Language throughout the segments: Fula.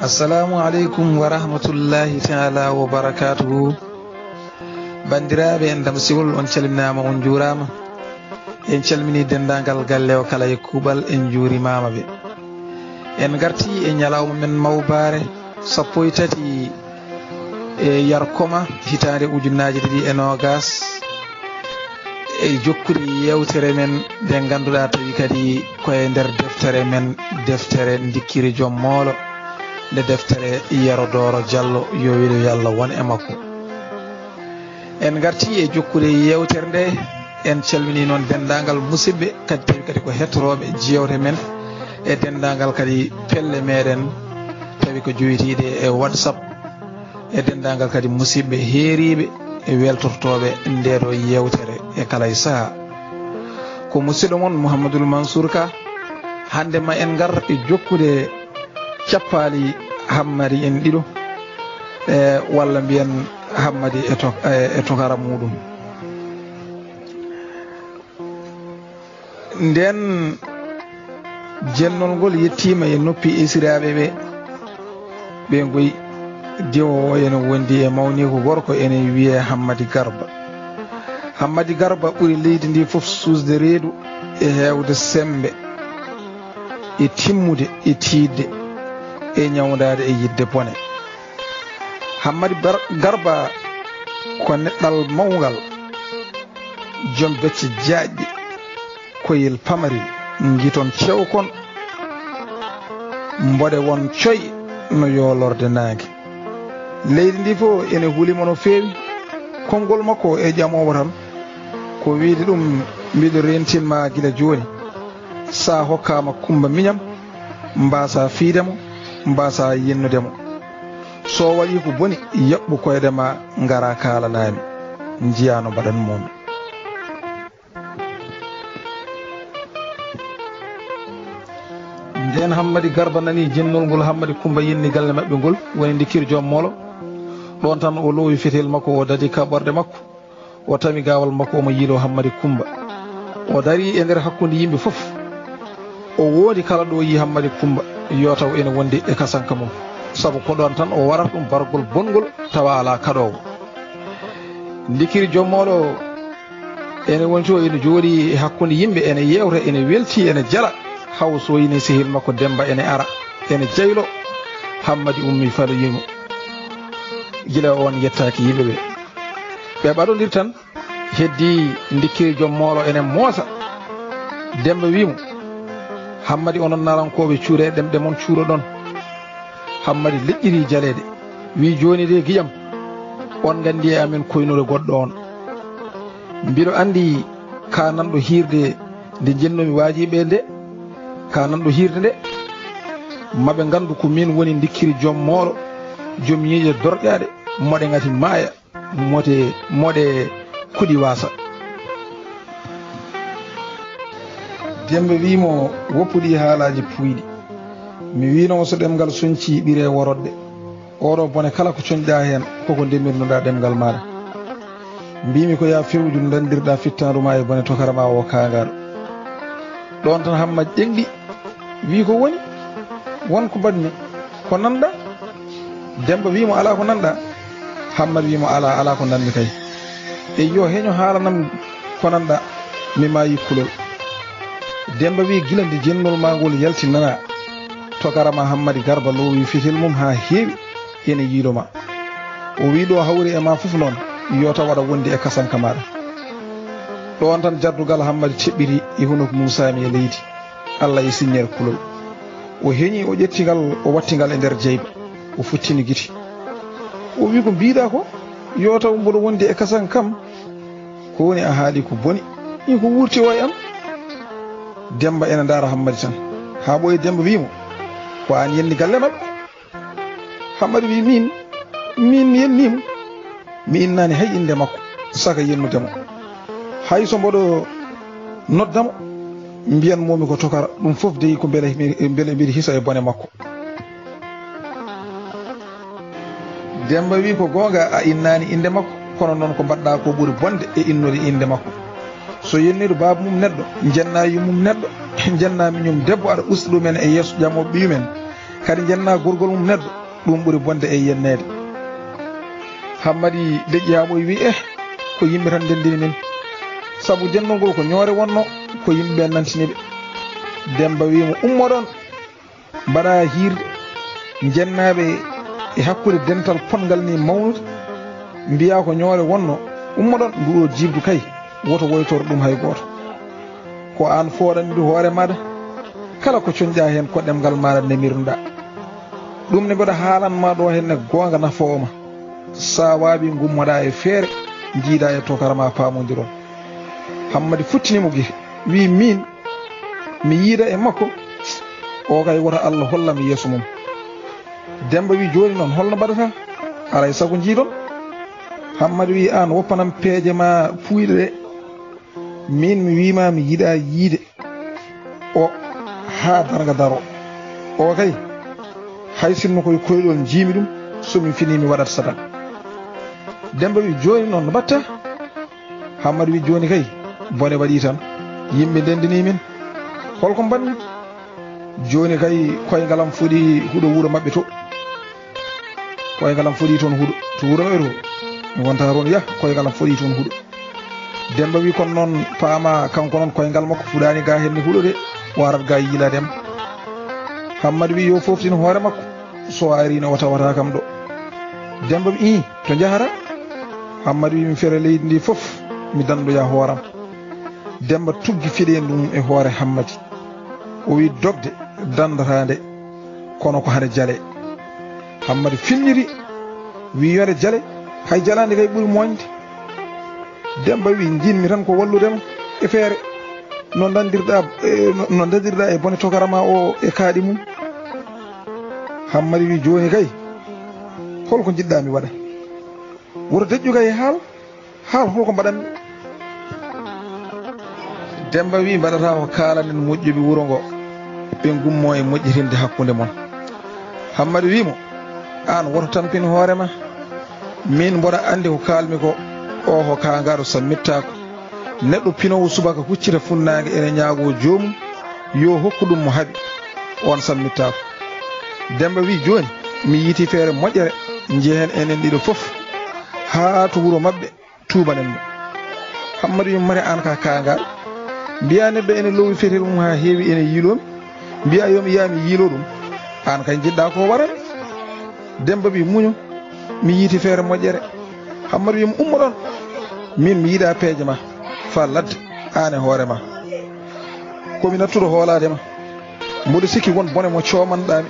Assalamu alaikum wa rahmatullahi ta'ala wa barakatuhu. Bandiraɓe en dam siwol on calminama on jurama. En calmini dendagal galle o kala e kuɓal en jurimama ɓe. En garti e ñalawma men mawbare sappo e tati e yarkoma hitande ujunnaje ɗiɗi e nogas e jokkude yewtere men nde ganduɗa tawi kadi koye nder deftere men deftere Dikkiri Joom Moolo nde deftere Yarodoro Diallo yo wiɗo Yallah won e makko. En garti e jokkude yewtere nde en calmini noon dendagal musidɓe kadi tawi kadi ko hettoroɓe jewte men e dendagal kadi pelle meɗen tawi ko joyitiɗe e WhatsApp e dendagal kadi musidɓe heeriɓe e weltortoɓe ndeɗo yewtere e kala e saaha. Ko musidɗo mon Mouhamadoul Mansour Ka hande ma en gar e jokkude cappali Hammadi en ɗiɗo walla mbiyen Hammadi e tokara muɗum. Nden jennol ngol yettima e noppi esiraɓe ɓe goyi dewo ene wondi e mawni ko gorko ene wiye Hammadi Garba. Hammadi Garba ɓuri leydi ndi fof susde reedu e hewde sembe e timmude e tiidde e ñawdade e yidde bone. Hammadi Garba ko neɗɗal mawgal joom becce jaajƴe koyel pamari giton cewkon mbode won coy no yolorde naange. Leydi ndi fof ene hulimo no feewi. Konngol makko e ƴamowo tan ko wiide ɗum mbiɗo rentinma gila joni sa hokkama Kumba miñam mbasa fiidemo mbasa yennudemo, so waɗi ko boni yaɓɓu koyɗe ma ngara kalanami jiya no mbaɗan momi. Nden Hammadi Garba nani jennol ngol Hammadi Kumba yenni galle mabɓe ngol woni Dikkiri Joom Moolo. Ɗon tan o lowi fetel makko o dadi kaɓorɗe makko o tami gawal makko omo yiilo Hammadi Kumba o dari e nder hakkude yimɓe fof o woodi kala ɗo yi Hammadi Kumba yo taw ene wondi e kasanka mum, saabu ko ɗon tan o warat ɗum bargol bongol tawa ala kaɗowo. Dikkiri Joom Moolo ene woni to ene jooɗi e hakkude yimɓe ene yewta ene welti ene jala haw so yini sehil makko Demba ene ara ene jaylo Hammadi ummi falo yimo gila on yettaki yimɓeɓe ɓe ɓaɗodir tan heddi Dikkiri Joom Moolo ene moosa. Demba wimo Hammadi onon narankoɓe cuure ɗemɗe mon cuuro ɗon. Hammadi leƴƴiri jaleede wi joni de guiƴam on gandi e amen koynure goɗɗo on. Mbiɗo andi ka nanɗo hirde nde jennomi waajiɓe nde, ka nanɗo hirde nde maɓe gandu ko min woni Dikkiri Joom Moolo joom yiije dorƴaɗe moɗe ngati maaya moɗe kuɗi wasa. Dembe wimo woppuɗi haalaji puyɗi. Mi winomo so ɗemgal soñci ɓire worodde oɗo bone kala ko coñɗa hen koko ndemirnoɗa ɗemgal maɗa. Mbimi ko ya fewju dandirɗa fittanruma e bone tokarama o kangaɗo. Ɗon tan Hammadi ƴeŋɗi wi ko woni wonko mbaɗmi ko nanɗa. Demba wimo ala ko nanɗa. Hammadi wimo ala ko nanmi kay. E yo heño haalanam ko nanɗa mi mayi kulol. Demba wi gila nde jennol ma ngol yalti nana tokarama Hammadi Garba lowi fitel mum ha heewi ene yiiloma. O wi ɗo hawri e ma fof noon yo taw waɗa wondi e kasanka maɗa. Ɗon tan jardugal Hammadi teɓɓiti e hunoko mum saami e leydi Allah e signere kulol. O heñi o ƴettigal o wattigal e nder jeyba o futtini giti. O wi ko mbiɗa ko yo taw mboɗo wondi e kasan kam ko woni a haali ko boni ɗin ko wurti o e am. Demba ene ndaara Hammadi tan ha ɓoye. Demba wimo ko an yenni galle mabɓe. Hammadi wi min mi yennimo mi innani hay inde makko saka yennudemo, hay so mboɗo noddamo mbiyanmomi ko tokara ɗum fof deyi ko beele mbiɗa hisa e bone makko. Demba wi ko gonga a innani inde makko kono noon ko mbaɗɗa ko ɓuri bonde e innude inde makko. So yennido baba mum neɗɗo jennayi mum neɗɗo jennami ñum debbo aɗa usta ɗumen e yeeso ƴamoɓe ɓiyumen kadi jenna gorgol mum neddo dum buri bonde e yennede. Hammadi leƴƴamo wi ko yimbe tan dendini min sabu jendol ngol ko ñoore wonno ko yimbe nantinibe. Demba wi mo ummo don bada hirde jennabe e hakkude dental pongal ni mawnude mbiya ko ñoore wonno ummo don nduo jibdu kay woto woytor dum hay goto ko an foorandi hoore mada kala ko coñƴa hen ko demgal mada nemirnda dum ne boda haalan ma do hen ne gonga nafooma sa waabi gummoda e feere jiida e tokarama paamodiron. Hammadi futtinimo gife wi min mi yiida e makko o kay wota Allah holla mi yeso mum. Demba wi joni non holno badata alay sago jiidon. Hammadi wi an woppanam peeje ma puyde de min mi wima mi yida yiide o ha darga daro o kay hay sinno koye koydol jiimi dum somi fini mi wadat sadak. Demba wi joni non no batta. Hammadi wi joni kay bone waɗi tan yimɓe dendini min holko mbanmi joni kay koyngalam fuɗi huɗo wuuro mabɓe to koyngalam fuɗi toon huɗo to wuuro mabɓe to mi wonta toon koyngalam fuɗi toon huɗo. Demba wi kon noon paama kanko noon koyngal makko fuɗani ga hen ni huɗo de warat ga yiila Demba. Hammadi wi yo foftin hoore makko so arino wata kam ɗo. Demba wi to jahara. Hammadi wi mi fere leydi ndi fof mi dandoya hooram. Demba tuggi fiɗe ɗum e hoore Hammadi o wi dogde dandatande kono ko hane jale. Hammadi finniri wi yode jale hay jalande kay ɓuri moñde. Demba wi jinmi tan ko walludema e feere no dadirɗa e bone tokarama o e kaaɗi mum. Hammadi wi joni kay holko jiɗɗa mi waɗa woto deƴƴu kay haal holko mbaɗanmi. Demba wi mbaɗata ko kaalanen moƴƴuɓe wuro ngo ɓe gummo e moƴƴitinde hakkunde mon. Hammadi wimo an woto tampin hoorema min mboɗa andi ko kalmi ko o ko kangaro sammittako neɗɗo pinowo subaka huccita funnage ene ñaago joomum yo hokku ɗum mo haaɓi on sammittako. Demba wi joni mi yiiti feere moƴƴere jehen enen ɗiɗo fof ha to wuro mabɓe tubanen mo. Hammadi wi mari an ka kangaɗo mbiya neɗɗo ene lowi fetel mum ha heewi ene yiilomi mbiya yomi yami yiilo ɗum an kay jiɗɗa ko waran. Demba wi muñu mi yiiti feere moƴƴere. Hammadi wi mo ummo ɗon min mi yiiɗa peeje ma fa ladde an e hoore ma komi nattuɗo hooladema mboɗo sikki won bone mo comanɗami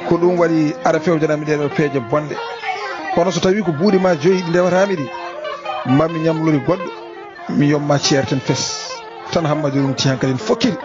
ko ɗum waɗi aɗa fewjanami ɗeɗo peeje bonɗe kono so tawi ko buuɗi ma joyi ɗi ndewatami ɗi mami ñamlori goɗɗo mi yomma ceerten fes tan. Hammadi rumti hankkadin fokkiri.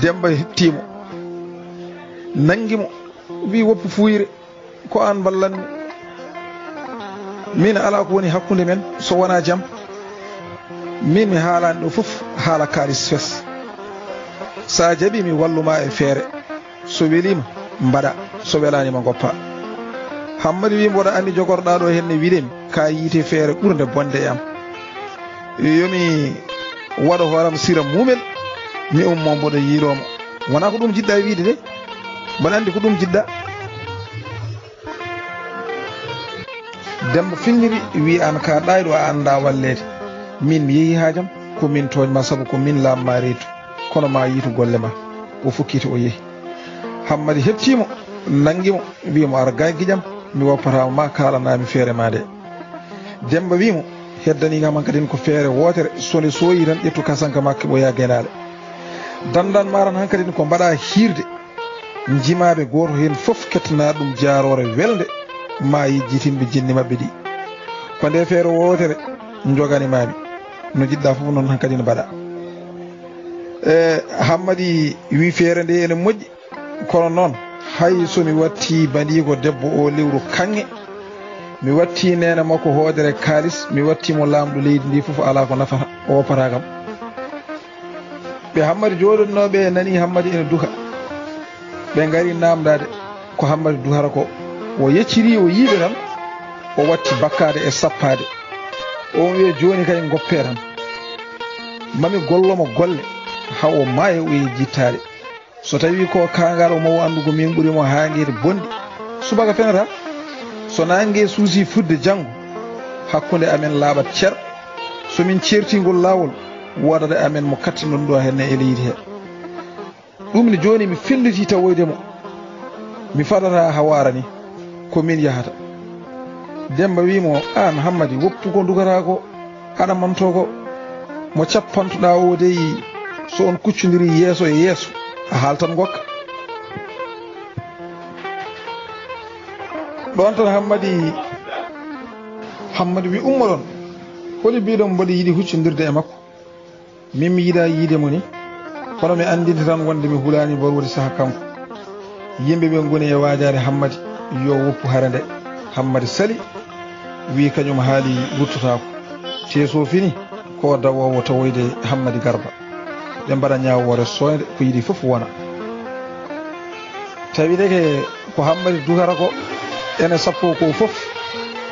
Demba hettimo nangimo wi woppu fuyre ko an ballanmi min ala ko woni hakkunde men so wona jaam min mi haalani ɗo fof haala kalis fes sa jaaɓi mi walluma e feere so welima mbaɗa so welanima goppa. Hammadi wi mboɗa andi jogorɗa ɗo henne wiɗemi ka yiite feere ɓurde bonde e am yomi waɗa hooram sira mumel mi ummo mboɗo yiilomo wona ko ɗum jiɗɗa wiide de mbaɗa andi ko ɗum jiɗɗa. Demba finniri wi an ka ɗayɗo a anda wallede min mi yeehi haajam ko min toñma saabu ko min lamma reetu kono ma yiitu golle ma o fukkiti o yeehi. Hammadi heɓtimo nangimo wimo ara ga guiƴam mi woppatama ma kalanami feere ma de. Demba wimo heddanigam hankadin ko feere wotere sone soyi tan ƴettu kasanka makke ɓoya guenaɗe dandan maran hankadin ko mbaɗa hirde jimaɓe goto hen foof kettana ɗum jarore welde ma yejjitinɓe jinni mabɓe ɗi ko nde feere wotere joganimami no jiɗɗa foof noon hankadin mbaɗa. Hammadi wi feere nde ene moƴƴi kono noon hay somi watti bandigo debbo o lewru kanŋe mi watti nene makko hoodere kalis mi wattimo lamɗo leydi ndi fof ala ko nafata o woppata kam. ɓe Hammadi joɗonnoɓe nani Hammadi ene duha ɓe gari namdade ko Hammadi duhata ko o yecciri o yiiɓe tan o watti bakkade e sappade on wiye joni kay goppe tan mami gollomo golle ha o maayo o e jittade so tawi ko kangal o mo andugo min ɓurimo hangede bondi subaka fenata so nangue suusi fudde janggo hakkude amen laaɓat cer somin certingol lawol wodade amen mo kattinon ɗo henne e leydi he ɗum ne joni mi felliti tawoydemo mi fadata ha warani komin yahata Demba wimo an Hammadi woppu ko dugata ko aɗa manto ko mo cappantuɗa o dey so on kuccodiri yeeso e yeeso a haaltan gokka ɗon tan Hammadi wi ummo ɗon holi mbiɗon mboɗo yiiɗi huccodirde e makko min mi yiiɗa yiidemo ni kono mi andinde tan wonde mi hulani barwodi saaha kanko yimɓeɓe goni e wajade Hammadi yo woppu hara nde Hammadi sali wi kañum haali ruttotako teeso fini ko dawowo tawoyde Hammadi Garba ɓe mbaɗa ñawore soyde ko yiiɗi foof wona tawi deke ko Hammadi dugata ko ene sappo ko foof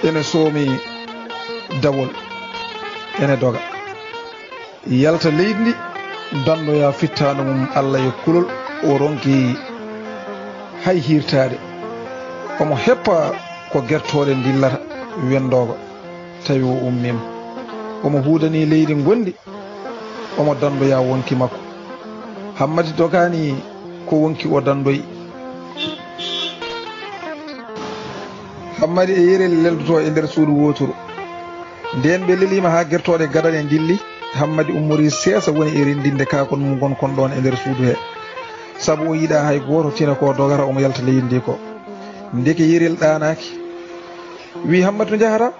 ene soomi dawol ene doga yalta leydi ndi dandoya fittano mum Allah e kulol o ronki hay hirtade omo heppa ko gertode dillata wendogo tawi o ummima omo huudani leydi gondi omo dandoya wonki makko Hammadi dogani ko wonki o dandoyi Hammadi e yerel leldoto e nder suudu wotoro nden ɓe lelima ha gertode gadane dilli Hammadi ummori seesa woni e rendinde kakon mum gonkon ɗon e nder suudu he saabu o yiiɗa hay goto tina ko dogata omo yalta leydi ndi ko ndeke yerel ɗanaki wi Hammadi to jahata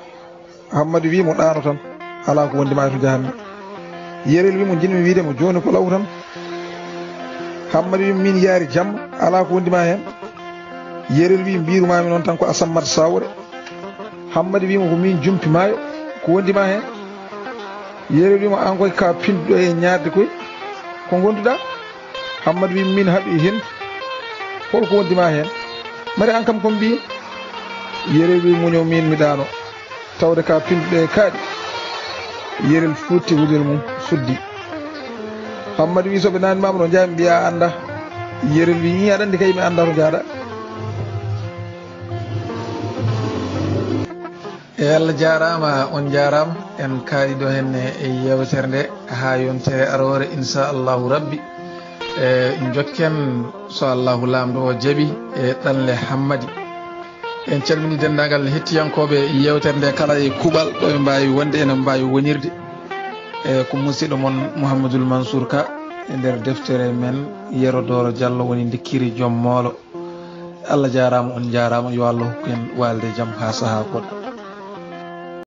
Hammadi wi mo ɗano tan ala ko wondima to jahanmi yerel wi mo jinmi wiidemo joni ko law tan Hammadi wi min yaari jamma ala ko wondima hen yerel wi mbirumami noon tan ko Asammata Sawre Hammadi wimo ko min jumpi maayo ko wondima hen yerel wimo an koy ka pinɗo e ñaadde koy ko gonduɗa Hammadi wi min haaɓi hen holko wondima hen mari an kam ko mbi yerel wi muño min mi ɗano tawde ka pinɗuɗe e kaaɗi yerel futti wujel mum suddi Hammadi wi soɓe nanimama ɗo jaa mi mbiya anda yerel wi ni aɗa andi kay mi anda to jaaɗa e Allah jarama on jarama en kaaliɗo henne e yewtere nde ha yontere arore inchallahu rabbi jokken so Allahu lamɗo o jaaɓi e ɗanle Hammadi en calmini dendagal hettiyankoɓe yewtere nde kala e kuuɓal ɗo mbawi wonde ene mbawi wonirde e ko musidɗo moon Mouhamadoul Mansour Ka e nder deftere men Yerodoro Diallo woni dikkiri joom moolo Allah jarama on jarama yo Allah hokku en walde jaam ha saaha goɗɗo